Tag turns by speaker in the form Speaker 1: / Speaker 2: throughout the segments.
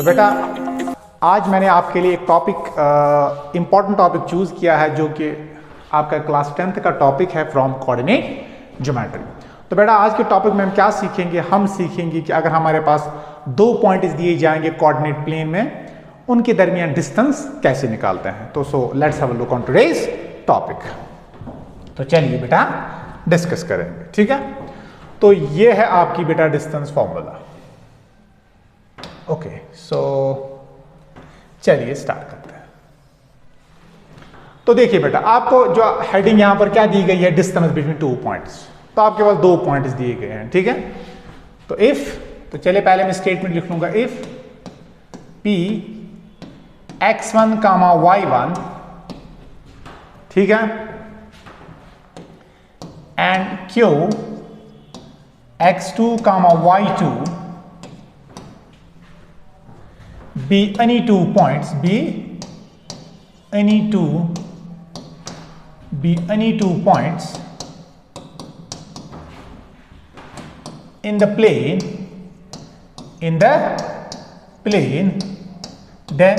Speaker 1: बेटा आज मैंने आपके लिए एक टॉपिक इम्पॉर्टेंट टॉपिक चूज किया है जो कि आपका क्लास 10th का टॉपिक है फ्रॉम कोऑर्डिनेट ज्योमेट्री। तो बेटा आज के टॉपिक में हम क्या सीखेंगे, हम सीखेंगे कि अगर हमारे पास दो पॉइंट्स दिए जाएंगे कोऑर्डिनेट प्लेन में, उनके दरमियान डिस्टेंस कैसे निकालते हैं। तो so let's have a look on today's topic. तो चलिए बेटा डिस्कस करेंगे, ठीक है। तो ये है आपकी बेटा डिस्टेंस फॉर्मूला। ओके, सो चलिए स्टार्ट करते हैं। तो देखिए बेटा आपको जो हेडिंग यहां पर क्या दी गई है, डिस्टेंस बिटवीन टू पॉइंट्स। तो आपके पास दो पॉइंट्स दिए गए हैं, ठीक है। तो इफ, तो चलिए पहले मैं स्टेटमेंट लिख लूंगा, if P x1 comma y1, ठीक है, and Q x2 comma y2 be any two points, be any two points in the plane, then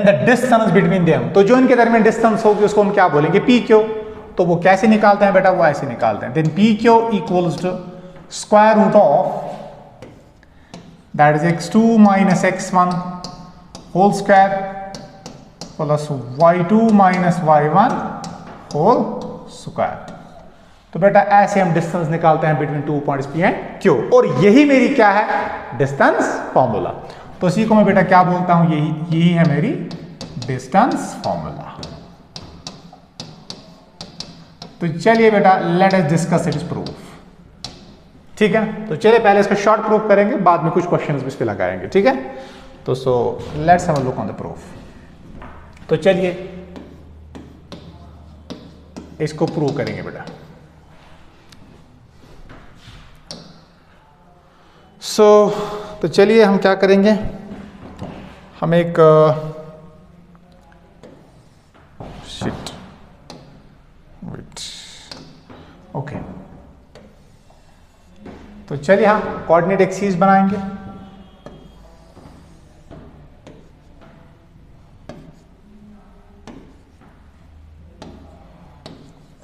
Speaker 1: the distance between them। तो जो इनके दरमियान डिस्टेंस होगी उसको हम क्या बोलेंगे, पी क्यू। तो वो कैसे निकालते हैं बेटा, वो ऐसे निकालते हैं, then P Q equals to square root of that is x2 minus x1 whole square plus y2 minus y1 whole square। तो बेटा ऐसे हम डिस्टेंस निकालते हैं between two points P and Q, और यही मेरी क्या है, डिस्टेंस फॉर्मूला। तो इसी को मैं बेटा क्या बोलता हूं, यही है मेरी डिस्टेंस फॉर्मूला। तो चलिए बेटा let us discuss it's proof, ठीक है। तो चलिए पहले इसको शॉर्ट प्रूफ करेंगे, बाद में कुछ क्वेश्चंस भी इस पे लगाएंगे, ठीक है। तो so let's have a look on the proof. तो चलिए इसको प्रूव करेंगे बेटा। तो चलिए हम क्या करेंगे, हम एक शिट वेट, ओके। तो चलिए हम कोऑर्डिनेट एक्सिस बनाएंगे।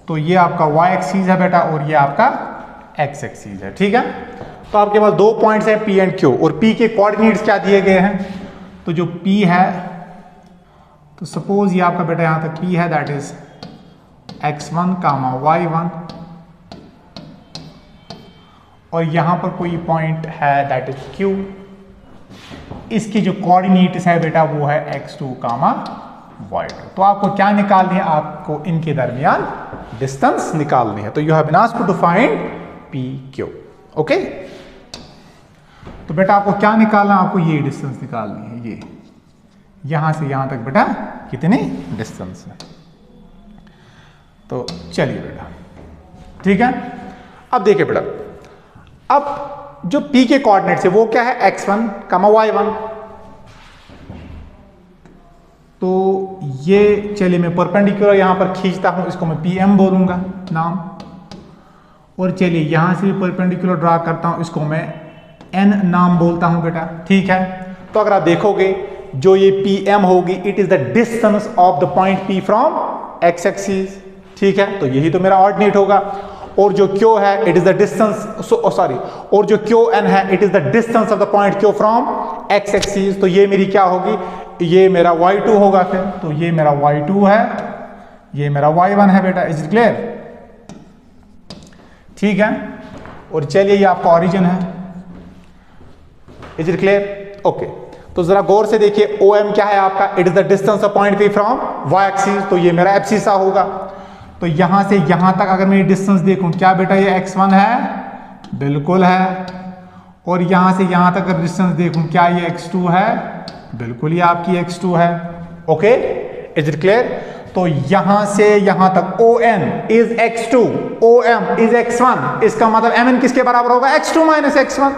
Speaker 1: तो ये आपका y एक्सिस है बेटा, और ये आपका x एक्सिस है, ठीक है। तो आपके पास दो पॉइंट्स हैं P एंड Q, और P के कोऑर्डिनेट्स क्या दिए गए हैं। तो जो P है, तो सपोज ये आपका बेटा यहां तक P है, that is x1 comma y1, और यहां पर कोई पॉइंट है दैट इज Q। इसकी जो कोऑर्डिनेट्स है बेटा वो है x2 कामा y2। तो आपको क्या निकालनी है, आपको इनके दरमियान डिस्टेंस निकालनी है। तो you have been asked to find PQ, okay. तो बेटा आपको क्या निकालना, आपको ये डिस्टेंस निकालनी है, ये यहां से यहां तक बेटा कितनी डिस्टेंस है। तो चलिए बेटा, ठीक है। अब देखिए बेटा, अब जो P के कोऑर्डिनेट्स है वो क्या है, x1 कामा y1। तो ये चलिए मैं परपेंडिकुलर यहां पर खींचता हूं, इसको मैं PM बोलूंगा नाम, और चलिए यहां से भी परपेंडिकुलर ड्रा करता हूं, इसको मैं N नाम बोलता हूं बेटा, ठीक है। तो अगर आप देखोगे जो ये PM होगी, it is the distance of the point P from x axis, ठीक है। तो यही तो मेरा ऑर्डिनेट होगा। और जो Q है, it is the distance, sorry, और जो QN है, it is the distance of the point Q from x axis. तो ये मेरी क्या होगी, ये मेरा y2 होगा फिर। तो ये मेरा y2 है, ये मेरा y1 है बेटा, इज इट क्लियर, ठीक है। और चलिए ये आपका ओरिजिन है, इज इट क्लियर, ओके। तो जरा गौर से देखिए, OM क्या है आपका, it is the distance of point P from y axis. तो ये मेरा एब्सिसा होगा। तो यहां से यहां तक अगर मैं डिस्टेंस देखूं, क्या बेटा ये x1 है, बिल्कुल है। और यहां से यहां तक अगर डिस्टेंस देखूं, क्या ये x2 है, बिल्कुल ये आपकी x2 है, ओके, इज इट क्लियर। तो यहां से यहां तक ON is x2, OM is x1, इसका मतलब MN किसके बराबर होगा, x2 माइनस x1।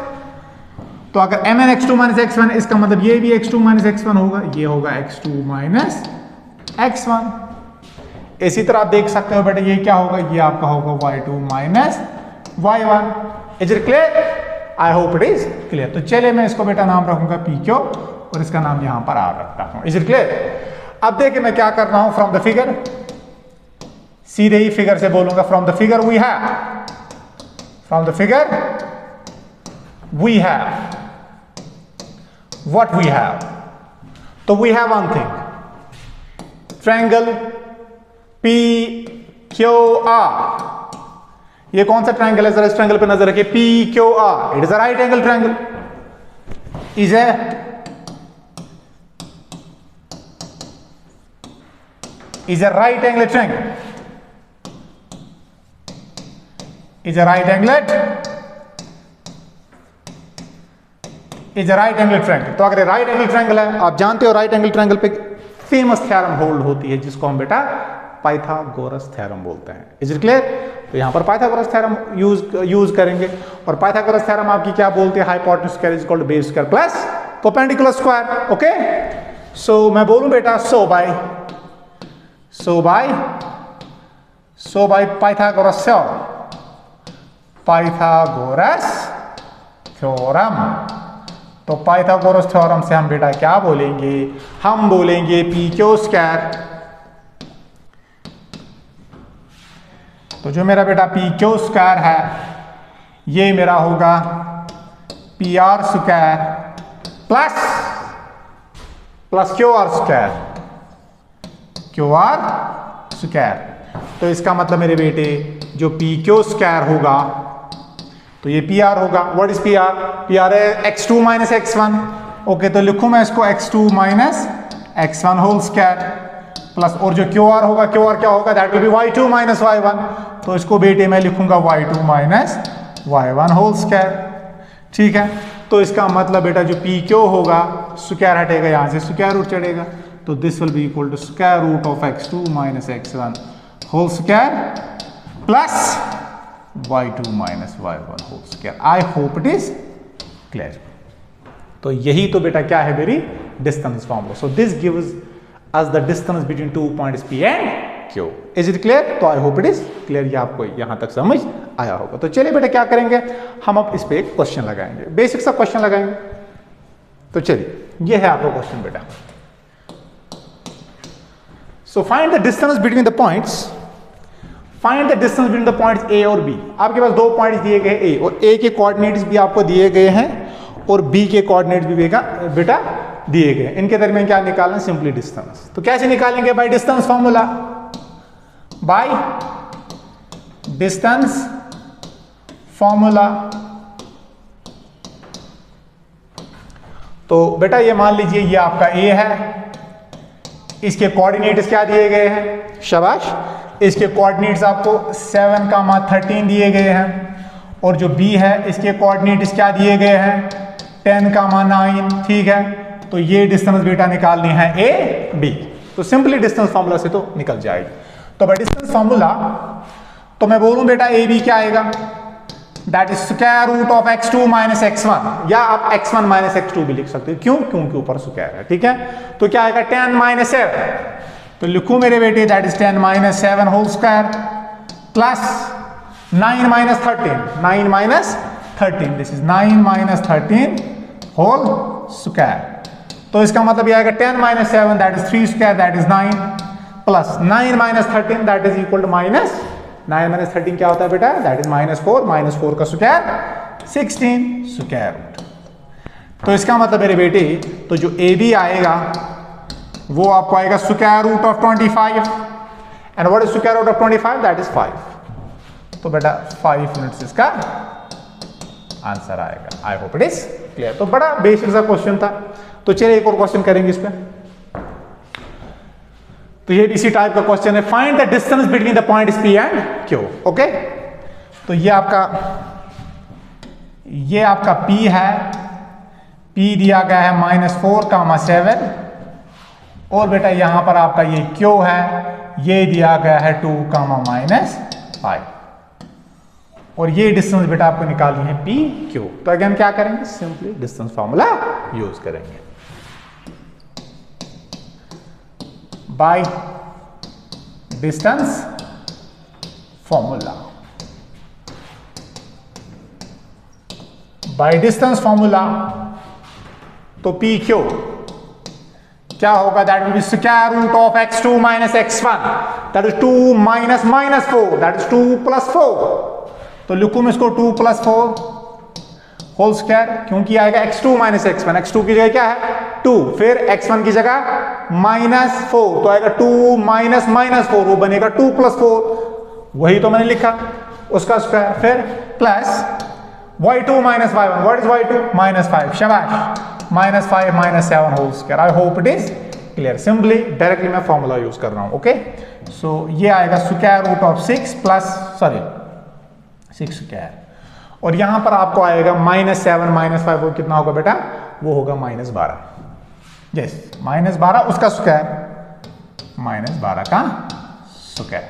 Speaker 1: तो अगर MN x2 माइनस x1, इसका मतलब ये भी x2 माइनस x1 होगा, ये होगा x2 माइनस x1। इसी तरह आप देख सकते हो बेटा ये क्या होगा, ये आपका होगा y2 minus y1, is it clear. I hope it is clear. तो चलिए मैं इसको बेटा नाम रखूंगा पी क्यू और इसका नाम यहां पर आर रखता हूं। Is it clear? अब देखिए मैं क्या कर रहा हूं, फ्रॉम द फिगर, सीधे ही फिगर से बोलूंगा। From the figure we have, from the figure we have what we have. तो we have one thing, triangle P Q R. ये कौन सा ट्रायंगल है, जरा इस ट्रायंगल पे नजर रखिए, P Q are. It is a right angle triangle, is a right angle triangle, is a right angle triangle। तो अगर राइट एंगल ट्रायंगल है, आप जानते हो राइट एंगल ट्रायंगल पे फेमस थ्योरम होल्ड होती है जिसको हम बेटा पाइथागोरस थ्योरम बोलते हैं। Is it clear? तो यहां पर पाइथागोरस थ्योरम यूज करेंगे और पाइथागोरस थ्योरम आपकी क्या बोलते हैं, hypotenuse square is equal to base square plus perpendicular square. Okay, so मैं बोलूं बेटा सो बाय पाइथागोरस थ्योरम। तो पाइथागोरस थ्योरम से हम बेटा क्या बोलेंगे, हम बोलेंगे पी क्यू स्क्वायर। तो जो मेरा बेटा पी क्यू स्क्वायर है ये मेरा होगा P R square plus Q R square. तो इसका मतलब मेरे बेटे जो पी क्यू स्क्वायर होगा तो ये पी आर होगा। What is P R? P R है x2 माइनस x1। ओके, तो लिखूं मैं इसको x2 minus x1 whole square plus, और जो क्यू आर होगा, क्यू आर क्या होगा, that will B y2 minus y1। तो इसको बेटे मैं लिखूंगा y2 minus y1 whole square. ठीक है, तो इसका मतलब बेटा जो पी क्यू होगा, स्क्वायर हटेगा, यहां से स्क्वायर रूट चढ़ेगा, तो this will be equal to square root of x2 minus x1 whole square plus y2 minus y1 whole square. I hope it is clear. तो यही तो बेटा क्या है मेरी distance formula. So this gives us the distance between 2 points P and Q। Is it clear? तो I hope it is clear. ये आपको यहां तक समझ आया होगा। तो चलिए बेटा क्या करेंगे, हम अब इस पे एक क्वेश्चन लगाएंगे, बेसिक सा क्वेश्चन लगाएंगे। तो चलिए ये है आपका क्वेश्चन बेटा। So find the distance between the points, find the distance between the points A और B। आपके पास दो पॉइंट्स दिए गए A, और A के कोऑर्डिनेट्स भी आपको दिए गए हैं और B के कोऑर्डिनेट्स भी बेटा दिए गए हैं। इनके दरमियान क्या निकालना है, सिंपली डिस्टेंस। तो कैसे निकालेंगे, bye distance formula, by distance formula. तो बेटा ये मान लीजिए ये आपका A है, इसके कोऑर्डिनेट्स क्या दिए गए हैं, शाबाश, इसके कोऑर्डिनेट्स आपको 7,13 दिए गए हैं, और जो B है इसके कोऑर्डिनेट्स क्या दिए गए हैं, 10,9। ठीक है, तो ये डिस्टेंस बेटा निकालनी है A B। तो सिंपली डिस्टेंस फॉर्मूला से तो निकल जाएगी। तो बाय डिस्टेंस फॉर्मूला तो मैं बोलूं बेटा A B क्या आएगा, that is square root of x2 minus x1, या आप x1 माइनस x2 भी लिख सकते हो। क्यों? क्योंकि ऊपर स्क्वायर है। ठीक है, तो क्या आएगा 10 माइनस 7। तो लिखूं मेरे बेटे that is 10 minus 7 whole square plus 9 minus 13, this is 9 minus 13 whole square. तो इसका मतलब ये आएगा 10 minus 7 that is 3 square, that is 9 plus 9 minus 13 that is equal to minus 9 minus 13 क्या होता है बेटा, दैट इज माइनस 4 का स्क्वायर 16 स्क्वायर रूट। तो इसका मतलब मेरे बेटे तो जो ए बी आएगा वो आपको आएगा square root of 25, and what is square root of 25, that is 5। तो बेटा 5 यूनिट्स इसका आंसर आएगा। I hope it is clear. तो बड़ा बेसिक सा क्वेश्चन था। तो चलिए एक और क्वेश्चन करेंगे इस पे। तो ये इसी टाइप का क्वेश्चन है, find the distance between the points P and Q। Okay, तो ये आपका P है, P दिया गया है -4,7, और बेटा यहां पर आपका ये Q है, ये दिया गया है 2,-5, और ये डिस्टेंस बेटा आपको निकालनी है P Q। तो अगेन क्या करेंगे, सिंपली डिस्टेंस फॉर्मूला यूज करेंगे। By distance formula, by distance formula, तो पी क्यू क्या होगा, that will be square root of x2 minus x1, that is 2 minus minus 4, that is 2 plus 4। तो लिखूं मैं इसको 2 प्लस 4 होल स्क्वायर, क्योंकि आएगा x2 माइनस x1, x2 की जगह क्या है 2, फिर x1 की जगह माइनस 4, तो आएगा 2 माइनस माइनस 4, वो बनेगा 2 प्लस 4, वही तो मैंने लिखा उसका स्क्वायर, फिर plus y2 minus y1, what is y2 minus 5, शाबाश, minus 5 minus 7 whole square. I hope it is clear. Simply directly मैं फॉर्मूला यूज कर रहा हूं। ओके, सो ये आएगा square root of 6 plus 6 square, और यहां पर आपको आएगा माइनस 7 माइनस 5, वो कितना होगा बेटा, वो होगा माइनस 12। यस, माइनस 12 उसका स्क्वायर, माइनस 12 का स्क्वायर।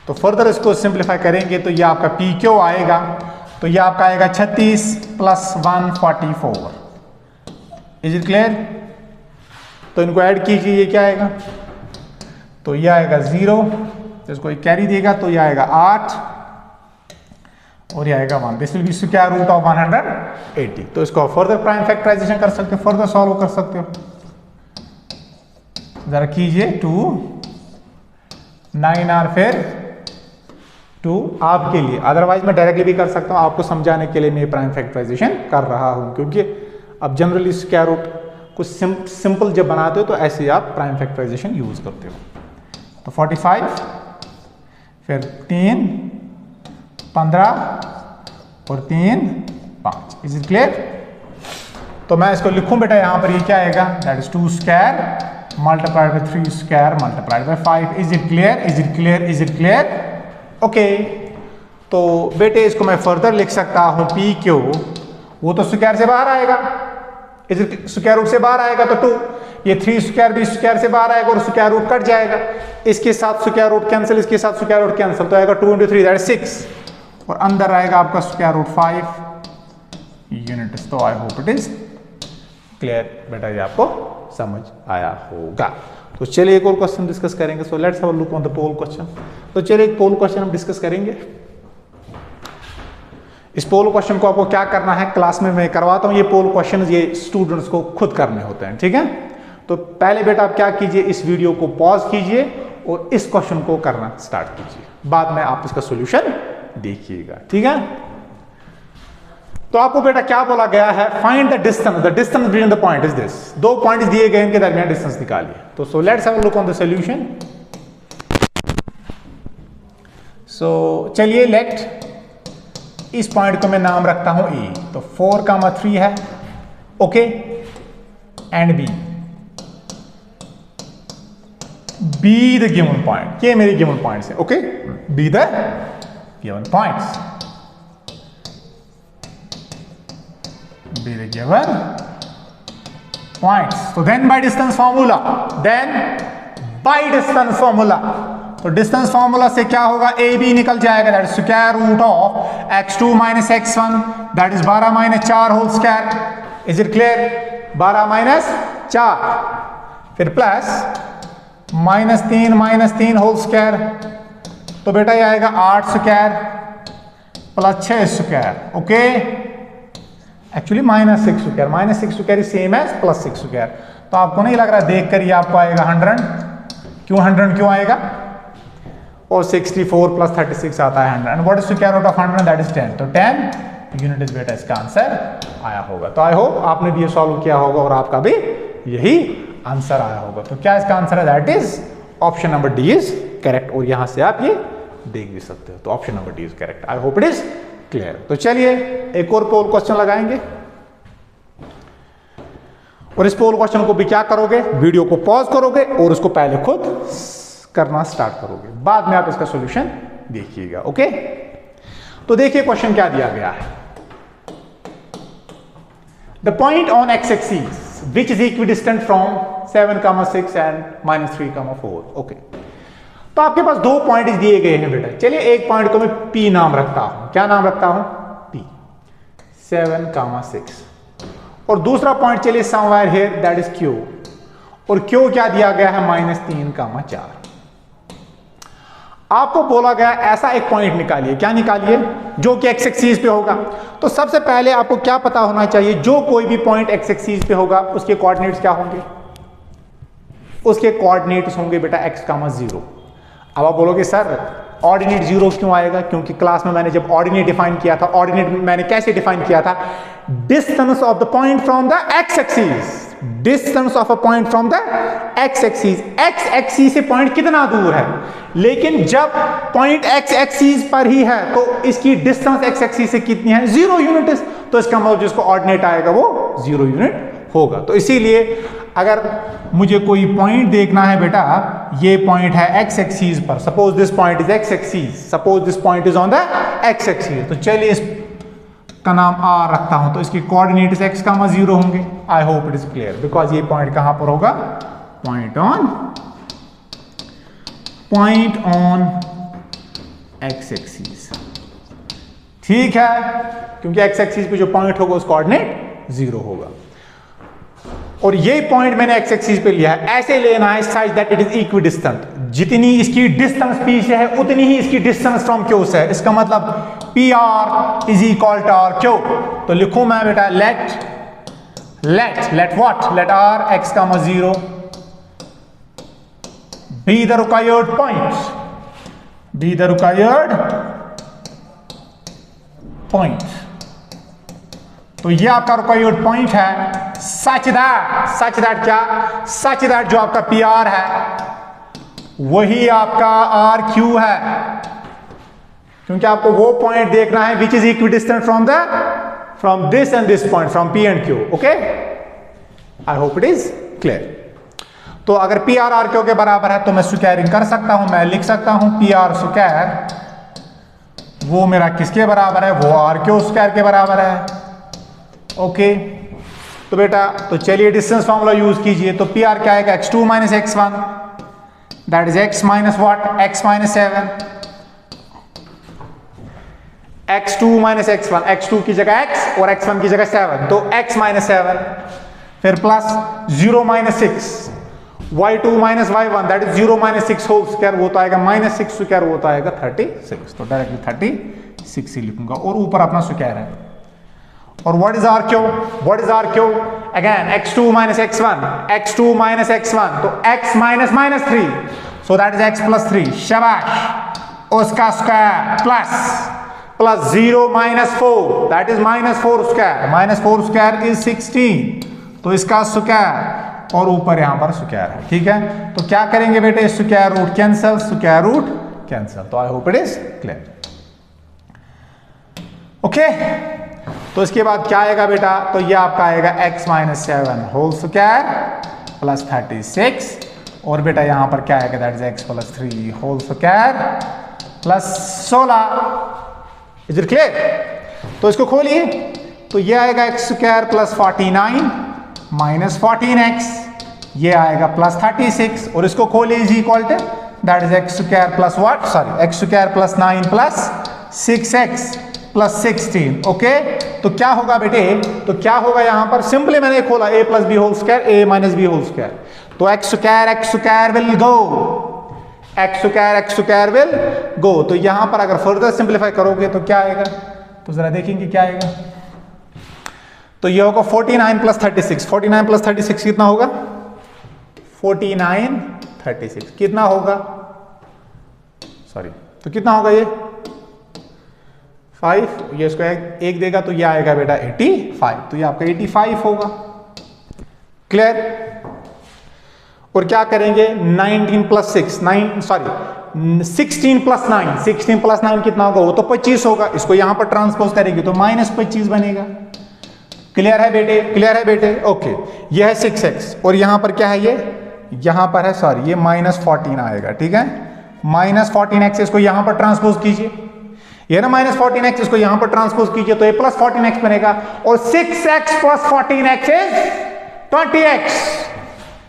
Speaker 1: तो फर्दर इसको सिंप्लीफाई करेंगे तो ये आपका पी क्यू आएगा, तो ये आपका आएगा 36 प्लस 144। Is it clear? तो इनको ऐड कीजिए, ये क्या आएगा, तो ये आएगा 0, तो इसको एक कैरी देगा, तो ये आएगा 8 और ये आएगा 1। This will be square root of 180। तो इसको फर्दर प्राइम फैक्टराइजेशन कर सकते हो, फर्दर सॉल्व कर सकते हो, जरा कीजिए। 2 9 और फिर 2 आपके लिए, अदरवाइज मैं डायरेक्टली भी कर सकता हूं, आपको समझाने के लिए मैं प्राइम फैक्टराइजेशन कर रहा हूं, क्योंकि अब जनरली स्क्वायर रूट कुछ सिंपल जब बनाते हो तो ऐसे ही आप प्राइम फैक्टराइजेशन यूज करते हो। तो 45 फिर 3 15 और 3 5। Is it clear? तो मैं इसको लिखूं बेटा, यहां पर ये क्या आएगा, that is 2 square multiplied by 3 square multiplied by 5। Is it clear? Is it clear? Is it clear? Okay, तो बेटे इसको मैं फर्दर लिख सकता हूं पी क्यू, वो तो स्क्वायर से बाहर आएगा, इज इट स्क्वायर रूट से बाहर आएगा तो 2, ये 3 स्क्वायर भी स्क्वायर से बाहर आएगा और स्क्वायर रूट कट जाएगा, इसके साथ स्क्वायर रूट कैंसिल, इसके साथ स्क्वायर रूट कैंसिल, तो आएगा 2 × 3 दैट इज 6, और अंदर आएगा आपका स्क्वायर रूट 5 यूनिट्स। तो I hope it is clear बेटा, ये आपको समझ आया होगा। तो चलिए एक और क्वेश्चन डिस्कस करेंगे। So let's have a look on the poll question. तो चलिए एक पोल क्वेश्चन हम डिस्कस करेंगे। इस पोल क्वेश्चन को आपको क्या करना है, क्लास में मैं करवाता हूं। ये पोल क्वेश्चन ये स्टूडेंट्स को खुद करने होते हैं, ठीक है। तो पहले बेटा आप क्या कीजिए, इस वीडियो को पॉज कीजिए और इस क्वेश्चन को करना स्टार्ट कीजिए, बाद में आप इसका सोल्यूशन देखिएगा, ठीक है। तो आपको बेटा क्या बोला गया है, find the distance between the point is this. 2 points दिए गए, इनके दरमियान डिस्टेंस निकालिए। तो so let's have a look on the solution. So चलिए लेट, इस पॉइंट को मैं नाम रखता हूं ए, तो 4,3 है, okay, and B the given point. ये मेरे गिवन पॉइंट्स है, okay, be the given points, be the given points. तो देन बाय डिस्टेंस फॉर्मूला, तो डिस्टेंस फॉर्मूला से क्या होगा, ए बी निकल जाएगा, that is square root of x2 minus x1, that is 12 minus 4 whole square. Is it clear? 12 minus 4, फिर plus -3 whole square, तो बेटा ये आएगा 8 square plus 6 square, okay, actually -6 square is same as +6 square. तो आपको नहीं लग रहा देख कर ये आपको आएगा 100, क्यों 100 क्यों आएगा, और 64 प्लस 36 आता है 100, and what is square root of 100, that is 10। तो 10 यूनिट इज बेटा इसका आंसर आया होगा। तो आई होप आपने भी ये सॉल्व किया होगा और आपका भी यही आंसर आया होगा। तो क्या इसका आंसर है, that is option number D is correct, और यहां से आप ये देख भी सकते हो। तो option number D is correct. I hope it is clear. तो चलिए एक और पोल क्वेश्चन लगाएंगे, और इस पोल क्वेश्चन को भी क्या करोगे, वीडियो को पॉज करोगे और उसको पहले खुद करना स्टार्ट करोगे, बाद में आप इसका सॉल्यूशन देखिएगा, ओके। तो देखिए क्वेश्चन क्या दिया गया है, the point on x axis which is equidistant from 7,6 and -3,4, okay. तो आपके पास 2 पॉइंट दिए गए हैं बेटा। चलिए एक पॉइंट को मैं P नाम रखता हूं, क्या नाम रखता हूं, P, 7,6, और दूसरा पॉइंट चलिए somewhere here, that is Q, और Q क्या दिया गया है, -3,4। आपको बोला गया ऐसा एक पॉइंट निकालिए, क्या निकालिए, जो कि एक्स एक्सिस पे होगा। तो सबसे पहले आपको क्या पता होना चाहिए, जो कोई भी पॉइंट एक्स एक्सिस पे होगा उसके कोऑर्डिनेट्स क्या होंगे, उसके कोऑर्डिनेट्स होंगे बेटा x, 0। अब आप बोलोगे सर ऑर्डिनेट 0 क्यों आएगा, क्योंकि क्लास में मैंने जब ऑर्डिनेट डिफाइन किया था, ऑर्डिनेट मैंने कैसे डिफाइन किया था, distance of the point from the x axis, distance of a point from the x axis, x axis से पॉइंट कितना दूर है, लेकिन जब पॉइंट एक्स एक्सिस पर ही है तो इसकी डिस्टेंस एक्स एक्सिस से कितनी है, 0 यूनिट, तो इसका मतलब जिसको ऑर्डिनेट आएगा वो 0 यूनिट होगा। तो इसीलिए अगर मुझे कोई पॉइंट देखना है बेटा, ये पॉइंट है एक्स एक्सिस पर, suppose this point is x axis, suppose this point is on the x axis, तो चलिए इस का नाम आर रखता हूं, तो इसके कोऑर्डिनेट्स x, 0 होंगे। आई hope it is clear, because ये पॉइंट कहां पर होगा, पॉइंट ऑन एक्स एक्सिस, ठीक है, क्योंकि एक्स एक्सिस पे जो पॉइंट होगा उसका कोऑर्डिनेट 0 होगा। और ये पॉइंट मैंने एक्स एक्सिस पे लिया है, ऐसे लेना है such that it is equidistant, जितनी इसकी डिस्टेंस पी से है उतनी ही इसकी डिस्टेंस फ्रॉम क्यू से है। इसका मतलब P R is equal to R Q. तो लिखूं मैं बेटा let what, let R X, 0 be the required point, be the required point. तो ये आपका रिक्वायर्ड पॉइंट है, सच दैट क्या, सच दैट जो आपका पी आर है वही आपका आर क्यू है, क्योंकि आपको वो पॉइंट देखना है which is equidistant from this and this point, from P and Q. Okay, I hope it is clear. तो अगर पी आर आर क्यू के बराबर है तो मैं स्क्वायरिंग कर सकता हूं, मैं लिख सकता हूं पी आर स्क्वायर वो मेरा किसके बराबर है, वो आर क्यू स्क्वायर के बराबर है। ओके, तो बेटा तो चलिए डिस्टेंस फॉर्मूला यूज कीजिए। तो पी आर क्या आएगा, x2 minus x1, that is x minus what, x minus 7, x2 minus x1, x2 की जगह x और x1 की जगह 7, तो x माइनस 7, फिर plus 0 minus 6, y2 minus y1, that is 0 minus 6 whole square, वो तो आएगा माइनस 6 स्क्वायर, वो तो आएगा 36, तो डायरेक्टली 36 ही लिखूंगा, और ऊपर अपना स्क्वायर है। और what is RQ? What is RQ? Again, x2 minus x1, x2 minus x1, तो x minus minus 3, so that is x plus 3, शाबाश, उसका square plus 0 minus 4, that is minus 4 square, minus 4 square is 16, तो इसका square और ऊपर यहां पर square है, ठीक है। तो क्या करेंगे बेटे, स्क्वायर रूट कैंसिल, तो I hope it is clear. Okay, तो इसके बाद क्या आएगा बेटा, तो ये आपका आएगा x minus 7 whole square plus 36, और बेटा यहां पर क्या आएगा, that is x plus 3 whole square plus 16। Is it clear? तो इसको खोलिए, तो ये आएगा x square plus 49 minus 14x, ये आएगा प्लस 36, और इसको खोलिए is equal to that is x square plus what, sorry x square plus 9 plus 6x plus 16। Okay, तो क्या होगा बेटे, तो क्या होगा यहां पर, सिंपली मैंने खोला a plus B whole square, a minus B whole square, तो x square will go, x square will go. तो यहां पर अगर फर्दर सिंप्लीफाई करोगे तो क्या आएगा, तो जरा देखेंगे क्या आएगा, तो ये होगा 49 प्लस 36, 49 प्लस 36 कितना होगा, 49 36 कितना होगा, सॉरी, तो कितना होगा ये 5, ये इसको एक देगा तो ये आएगा बेटा 85, तो ये आपका 85 होगा। क्लियर? और क्या करेंगे, 19 प्लस 6, 16 प्लस 9, 16 प्लस 9 कितना होगा, वो तो 25 होगा, इसको यहां पर ट्रांसपोज करेंगे तो माइनस 25 बनेगा। क्लियर है बेटे, क्लियर है बेटे? ओके, ये है 6x, और यहां पर क्या है, ये यहां पर है, सॉरी, ये माइनस 14 आएगा, ठीक है, माइनस 14x, इसको यहां पर ट्रांसपोज कीजिए, ये ना माइनस 14x, इसको यहां पर ट्रांसपोज कीजिए तो ये प्लस 14x बनेगा, और 6x plus 14x is 20x,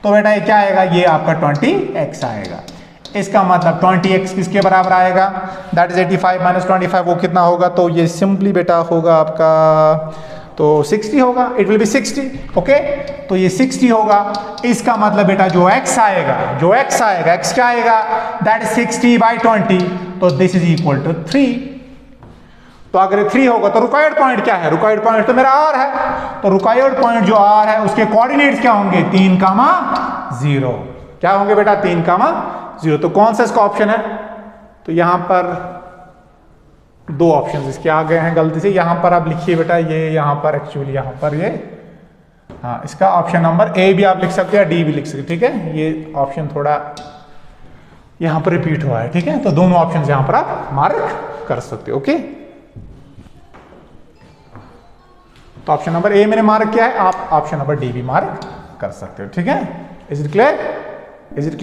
Speaker 1: तो बेटा ये क्या आएगा, ये आपका 20x आएगा। इसका मतलब 20x किसके बराबर आएगा, दैट इज 85 माइनस 25, वो कितना होगा, तो ये सिंपली बेटा होगा आपका, तो 60 होगा, इट विल बी 60। ओके, तो ये 60 होगा। इसका मतलब बेटा जो x आएगा, x क्या आएगा, दैट इज 60/20, तो दिस इज इक्वल टू 3। तो अगर 3 होगा तो रिक्वायर्ड पॉइंट क्या है, रिक्वायर्ड पॉइंट तो मेरा r है, तो रिक्वायर्ड पॉइंट जो r है उसके कोऑर्डिनेट्स क्या होंगे, 3,0। क्या होंगे बेटा, 3,0। तो कौन सा इसका ऑप्शन है, तो यहां पर 2 ऑप्शन इसके आ गए हैं गलती से। यहां पर आप लिखिए बेटा, ये यहां पर एक्चुअली यहां पर ये, हाँ, इसका ऑप्शन नंबर ए भी आप लिख सकते हैं, डी भी लिख सकते हैं, ठीक है। ये ऑप्शन थोड़ा यहां पर रिपीट हुआ है, ठीक है। तो दोनों ऑप्शन यहां पर आप मार्क कर सकते हो। ओके, तो ऑप्शन नंबर ए मैंने मार्क किया है, आप ऑप्शन नंबर डी भी मार्क कर सकते हो, ठीक है। Is it clear, is it